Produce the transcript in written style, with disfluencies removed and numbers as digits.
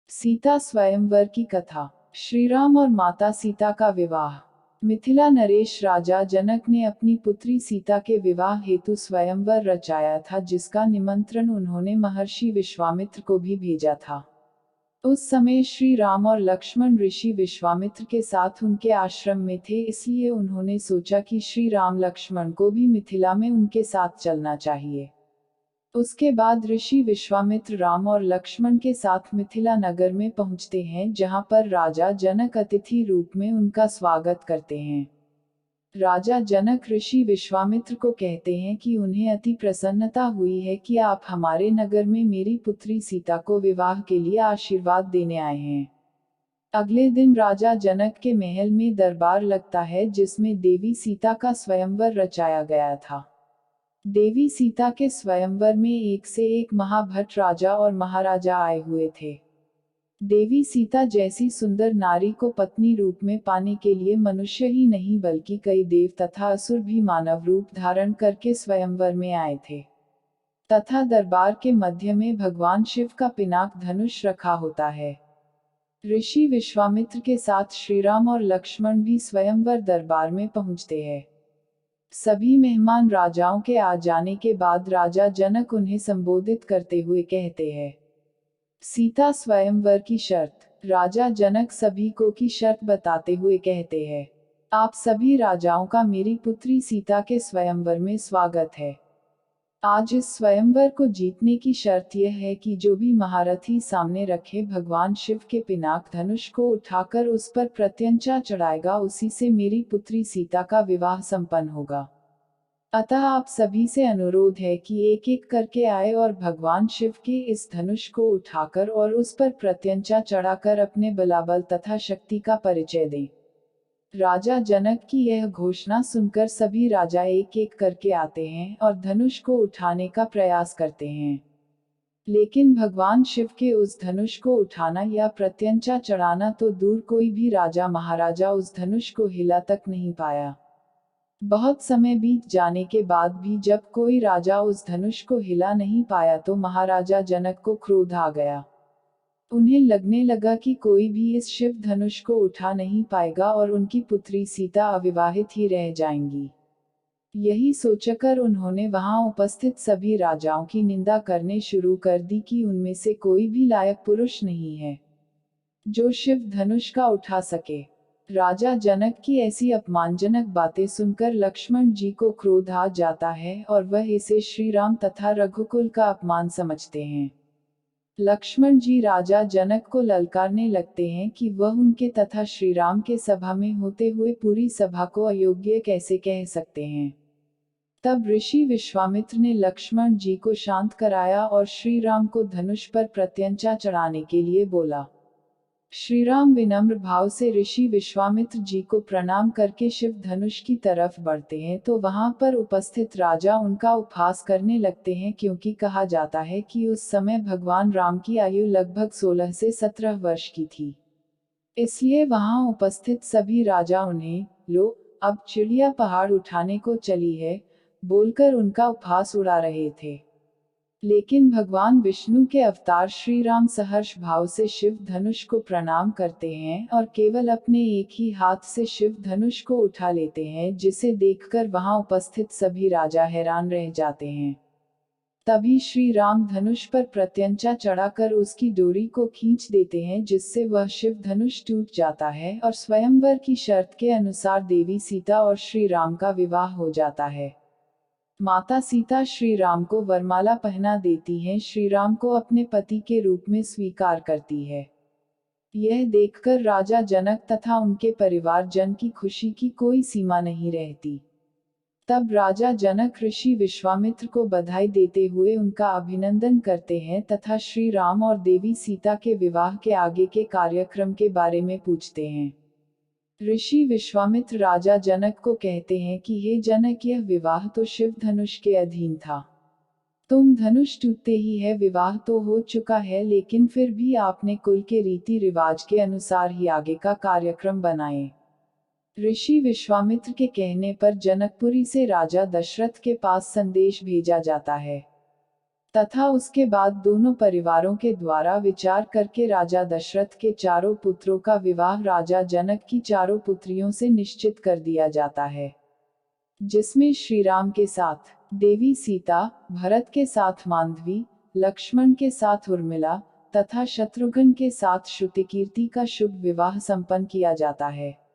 सीता स्वयंवर की कथा। श्रीराम और माता सीता का विवाह। मिथिला नरेश राजा जनक ने अपनी पुत्री सीता के विवाह हेतु स्वयंवर रचाया था, जिसका निमंत्रण उन्होंने महर्षि विश्वामित्र को भी भेजा था। उस समय श्री राम और लक्ष्मण ऋषि विश्वामित्र के साथ उनके आश्रम में थे, इसलिए उन्होंने सोचा कि श्री राम लक्ष्मण को भी मिथिला में उनके साथ चलना चाहिए। उसके बाद ऋषि विश्वामित्र राम और लक्ष्मण के साथ मिथिला नगर में पहुंचते हैं, जहां पर राजा जनक अतिथि रूप में उनका स्वागत करते हैं। राजा जनक ऋषि विश्वामित्र को कहते हैं कि उन्हें अति प्रसन्नता हुई है कि आप हमारे नगर में मेरी पुत्री सीता को विवाह के लिए आशीर्वाद देने आए हैं। अगले दिन राजा जनक के महल में दरबार लगता है, जिसमें देवी सीता का स्वयंवर रचाया गया था। देवी सीता के स्वयंवर में एक से एक महाभट राजा और महाराजा आए हुए थे। देवी सीता जैसी सुंदर नारी को पत्नी रूप में पाने के लिए मनुष्य ही नहीं बल्कि कई देव तथा असुर भी मानव रूप धारण करके स्वयंवर में आए थे। तथा दरबार के मध्य में भगवान शिव का पिनाक धनुष रखा होता है। ऋषि विश्वामित्र के साथ श्रीराम और लक्ष्मण भी स्वयंवर दरबार में पहुंचते हैं। सभी मेहमान राजाओं के आ जाने के बाद राजा जनक उन्हें संबोधित करते हुए कहते हैं। सीता स्वयंवर की शर्त। राजा जनक सभी को की शर्त बताते हुए कहते हैं, आप सभी राजाओं का मेरी पुत्री सीता के स्वयंवर में स्वागत है। आज इस स्वयंवर को जीतने की शर्त यह है कि जो भी महारथी सामने रखे भगवान शिव के पिनाक धनुष को उठाकर उस पर प्रत्यंचा चढ़ाएगा, उसी से मेरी पुत्री सीता का विवाह संपन्न होगा। अतः आप सभी से अनुरोध है कि एक एक करके आए और भगवान शिव के इस धनुष को उठाकर और उस पर प्रत्यंचा चढ़ाकर अपने बलाबल तथा शक्ति का परिचय दें। राजा जनक की यह घोषणा सुनकर सभी राजा एक एक करके आते हैं और धनुष को उठाने का प्रयास करते हैं। लेकिन भगवान शिव के उस धनुष को उठाना या प्रत्यंचा चढ़ाना तो दूर, कोई भी राजा महाराजा उस धनुष को हिला तक नहीं पाया। बहुत समय बीत जाने के बाद भी जब कोई राजा उस धनुष को हिला नहीं पाया तो महाराजा जनक को क्रोध आ गया। उन्हें लगने लगा कि कोई भी इस शिव धनुष को उठा नहीं पाएगा और उनकी पुत्री सीता अविवाहित ही रह जाएंगी। यही सोचकर उन्होंने वहां उपस्थित सभी राजाओं की निंदा करने शुरू कर दी कि उनमें से कोई भी लायक पुरुष नहीं है जो शिव धनुष का उठा सके। राजा जनक की ऐसी अपमानजनक बातें सुनकर लक्ष्मण जी को क्रोध आ जाता है और वह इसे श्री राम तथा रघुकुल का अपमान समझते हैं। लक्ष्मण जी राजा जनक को ललकारने लगते हैं कि वह उनके तथा श्री राम के सभा में होते हुए पूरी सभा को अयोग्य कैसे कह सकते हैं। तब ऋषि विश्वामित्र ने लक्ष्मण जी को शांत कराया और श्री राम को धनुष पर प्रत्यंचा चढ़ाने के लिए बोला। श्री राम विनम्र भाव से ऋषि विश्वामित्र जी को प्रणाम करके शिव धनुष की तरफ बढ़ते हैं तो वहां पर उपस्थित राजा उनका उपहास करने लगते हैं, क्योंकि कहा जाता है कि उस समय भगवान राम की आयु लगभग 16 से 17 वर्ष की थी। इसलिए वहां उपस्थित सभी राजा उन्हें, लो अब चिड़िया पहाड़ उठाने को चली है, बोलकर उनका उपहास उड़ा रहे थे। लेकिन भगवान विष्णु के अवतार श्री राम सहर्ष भाव से शिव धनुष को प्रणाम करते हैं और केवल अपने एक ही हाथ से शिव धनुष को उठा लेते हैं, जिसे देखकर वहां उपस्थित सभी राजा हैरान रह जाते हैं। तभी श्री राम धनुष पर प्रत्यंचा चढ़ाकर उसकी डोरी को खींच देते हैं, जिससे वह शिव धनुष टूट जाता है और स्वयंवर की शर्त के अनुसार देवी सीता और श्री राम का विवाह हो जाता है। माता सीता श्री राम को वरमाला पहना देती हैं, श्री राम को अपने पति के रूप में स्वीकार करती है। यह देखकर राजा जनक तथा उनके परिवार जन की खुशी की कोई सीमा नहीं रहती। तब राजा जनक ऋषि विश्वामित्र को बधाई देते हुए उनका अभिनंदन करते हैं तथा श्री राम और देवी सीता के विवाह के आगे के कार्यक्रम के बारे में पूछते हैं। ऋषि विश्वामित्र राजा जनक को कहते हैं कि हे जनक, यह विवाह तो शिव धनुष के अधीन था। तुम धनुष टूटते ही है विवाह तो हो चुका है, लेकिन फिर भी आपने कुल के रीति रिवाज के अनुसार ही आगे का कार्यक्रम बनाए। ऋषि विश्वामित्र के कहने पर जनकपुरी से राजा दशरथ के पास संदेश भेजा जाता है। तथा उसके बाद दोनों परिवारों के द्वारा विचार करके राजा दशरथ के चारों पुत्रों का विवाह राजा जनक की चारों पुत्रियों से निश्चित कर दिया जाता है, जिसमें श्री राम के साथ देवी सीता, भरत के साथ मांधवी, लक्ष्मण के साथ उर्मिला तथा शत्रुघ्न के साथ श्रुतिकीर्ति का शुभ विवाह संपन्न किया जाता है।